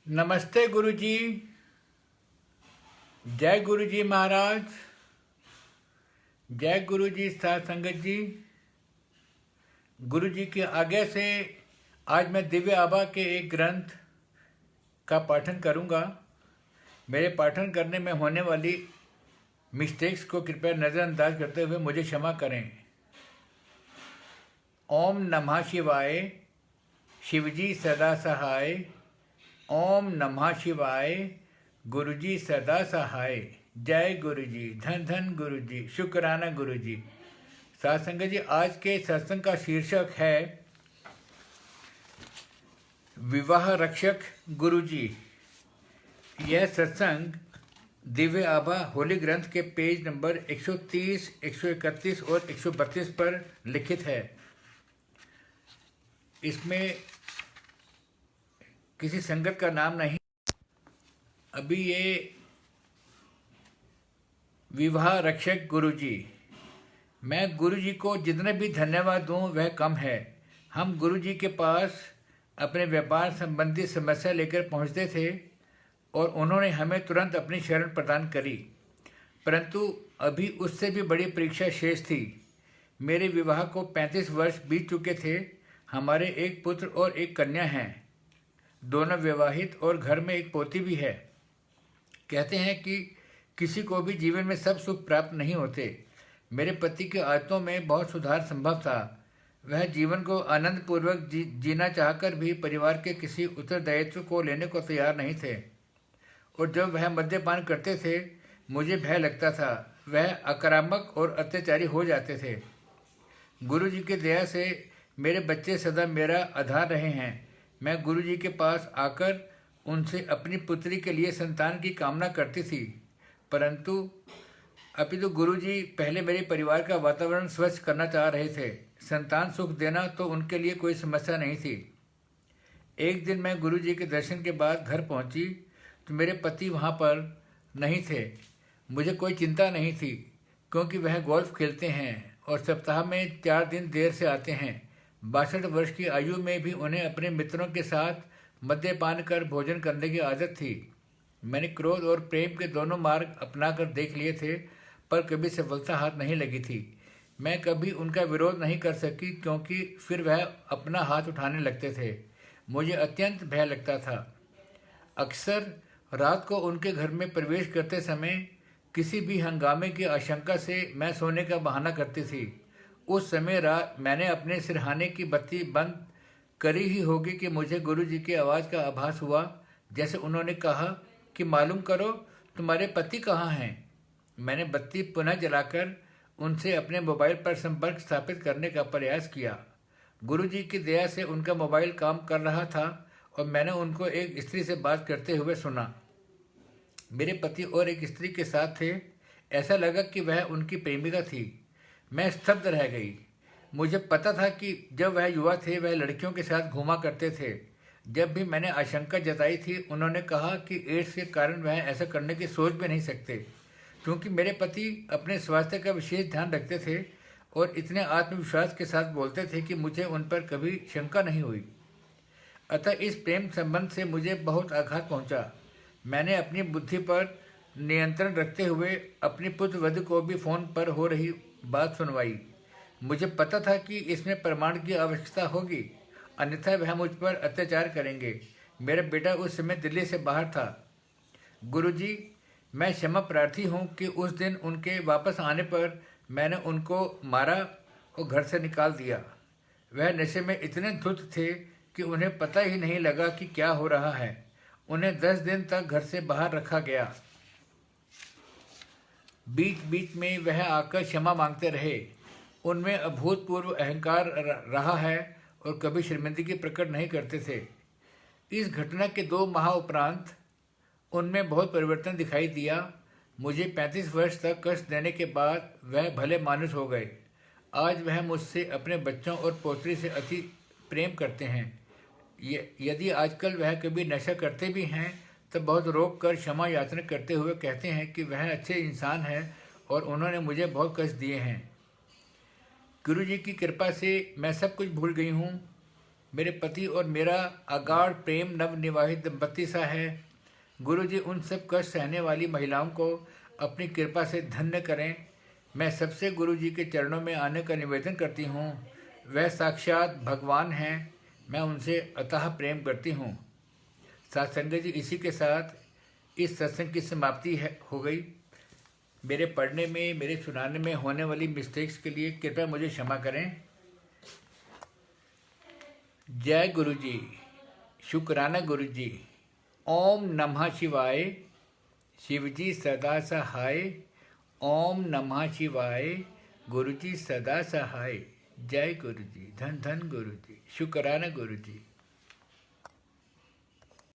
नमस्ते गुरु जी। जय गुरु जी महाराज। जय गुरु जी साध संगत जी। गुरु जी की आज्ञा से आज मैं दिव्य आभा के एक ग्रंथ का पाठन करूंगा। मेरे पाठन करने में होने वाली मिस्टेक्स को कृपया नज़रअंदाज करते हुए मुझे क्षमा करें। ओम नमः शिवाय। शिवजी सदा सहाय। ओम नमः शिवाय। गुरुजी सदा सहाय। जय गुरु जी। धन धन गुरु जी। शुक्राना गुरु जी। साथ संगत जी, आज के सत्संग का शीर्षक है विवाह रक्षक गुरु जी। यह सत्संग दिव्य आभा होली ग्रंथ के पेज नंबर 130, 131 और 132 पर लिखित है। इसमें किसी संगत का नाम नहीं। अभी ये विवाह रक्षक गुरु जी, मैं गुरु जी को जितने भी धन्यवाद दूं वह कम है। हम गुरु जी के पास अपने व्यापार संबंधी समस्या लेकर पहुंचते थे और उन्होंने हमें तुरंत अपनी शरण प्रदान करी, परंतु अभी उससे भी बड़ी परीक्षा शेष थी। मेरे विवाह को 35 वर्ष बीत चुके थे। हमारे एक पुत्र और एक कन्या हैं, दोनों विवाहित और घर में एक पोती भी है। कहते हैं कि किसी को भी जीवन में सब सुख प्राप्त नहीं होते। मेरे पति की आदतों में बहुत सुधार संभव था। वह जीवन को आनंदपूर्वक जीना चाहकर भी परिवार के किसी उत्तरदायित्व को लेने को तैयार नहीं थे, और जब वह मद्यपान करते थे मुझे भय लगता था वह आक्रामक और अत्याचारी हो जाते थे। गुरु जी की दया से मेरे बच्चे सदा मेरा आधार रहे हैं। मैं गुरु जी के पास आकर उनसे अपनी पुत्री के लिए संतान की कामना करती थी, परंतु अभी तो गुरु जी पहले मेरे परिवार का वातावरण स्वच्छ करना चाह रहे थे। संतान सुख देना तो उनके लिए कोई समस्या नहीं थी। एक दिन मैं गुरु जी के दर्शन के बाद घर पहुंची तो मेरे पति वहां पर नहीं थे। मुझे कोई चिंता नहीं थी, क्योंकि वह गोल्फ खेलते हैं और सप्ताह में 4 दिन देर से आते हैं। 62 वर्ष की आयु में भी उन्हें अपने मित्रों के साथ मद्यपान कर भोजन करने की आदत थी। मैंने क्रोध और प्रेम के दोनों मार्ग अपनाकर देख लिए थे, पर कभी सफलता हाथ नहीं लगी थी। मैं कभी उनका विरोध नहीं कर सकी, क्योंकि फिर वह अपना हाथ उठाने लगते थे। मुझे अत्यंत भय लगता था। अक्सर रात को उनके घर में प्रवेश करते समय किसी भी हंगामे की आशंका से मैं सोने का बहाना करती थी। उस समय रात मैंने अपने सिरहाने की बत्ती बंद करी ही होगी कि मुझे गुरु जी की आवाज़ का आभास हुआ, जैसे उन्होंने कहा कि मालूम करो तुम्हारे पति कहाँ हैं। मैंने बत्ती पुनः जलाकर उनसे अपने मोबाइल पर संपर्क स्थापित करने का प्रयास किया। गुरु जी की दया से उनका मोबाइल काम कर रहा था और मैंने उनको एक स्त्री से बात करते हुए सुना। मेरे पति और एक स्त्री के साथ थे। ऐसा लगा कि वह उनकी प्रेमिका थी। मैं स्तब्ध रह गई। मुझे पता था कि जब वह युवा थे वह लड़कियों के साथ घूमा करते थे। जब भी मैंने आशंका जताई थी उन्होंने कहा कि एड्स के कारण वह ऐसा करने की सोच भी नहीं सकते, क्योंकि मेरे पति अपने स्वास्थ्य का विशेष ध्यान रखते थे और इतने आत्मविश्वास के साथ बोलते थे कि मुझे उन पर कभी शंका नहीं हुई। अतः इस प्रेम संबंध से मुझे बहुत आघात पहुंचा। मैंने अपनी बुद्धि पर नियंत्रण रखते हुए अपनी पुत्रवधू को भी फोन पर हो रही बात सुनवाई। मुझे पता था कि इसमें प्रमाण की आवश्यकता होगी, अन्यथा वह मुझ पर अत्याचार करेंगे। मेरा बेटा उस समय दिल्ली से बाहर था। गुरुजी, मैं क्षमा प्रार्थी हूँ कि उस दिन उनके वापस आने पर मैंने उनको मारा और घर से निकाल दिया। वह नशे में इतने धुत थे कि उन्हें पता ही नहीं लगा कि क्या हो रहा है। उन्हें 10 दिन तक घर से बाहर रखा गया। बीच बीच में वह आकर क्षमा मांगते रहे। उनमें अभूतपूर्व अहंकार रहा है और कभी शर्मिंदगी प्रकट नहीं करते थे। इस घटना के 2 माह उपरांत उनमें बहुत परिवर्तन दिखाई दिया। मुझे 35 वर्ष तक कष्ट देने के बाद वह भले मानुस हो गए। आज वह मुझसे, अपने बच्चों और पोतरी से अति प्रेम करते हैं। यदि आजकल वह कभी नशा करते भी हैं तो बहुत रोक कर क्षमा याचना करते हुए कहते हैं कि वह अच्छे इंसान हैं और उन्होंने मुझे बहुत कष्ट दिए हैं। गुरु जी की कृपा से मैं सब कुछ भूल गई हूँ। मेरे पति और मेरा अगाढ़ प्रेम नवनिवाहित दंपति सा है। गुरु जी उन सब कष्ट सहने वाली महिलाओं को अपनी कृपा से धन्य करें। मैं सबसे गुरु जी के चरणों में आने का निवेदन करती हूँ। वह साक्षात भगवान हैं। मैं उनसे अतः प्रेम करती हूँ। सत्संग जी, इसी के साथ इस सत्संग की समाप्ति हो गई। मेरे पढ़ने में, मेरे सुनाने में होने वाली मिस्टेक्स के लिए कृपया मुझे क्षमा करें। जय गुरु जी, शुक्राना गुरु जी। ओम नमः शिवाय, शिव जी सदा सहाय। ओम नमः शिवाय, गुरु जी सदा सहाय। जय गुरु जी, धन धन गुरु जी, शुक्राना गुरु जी।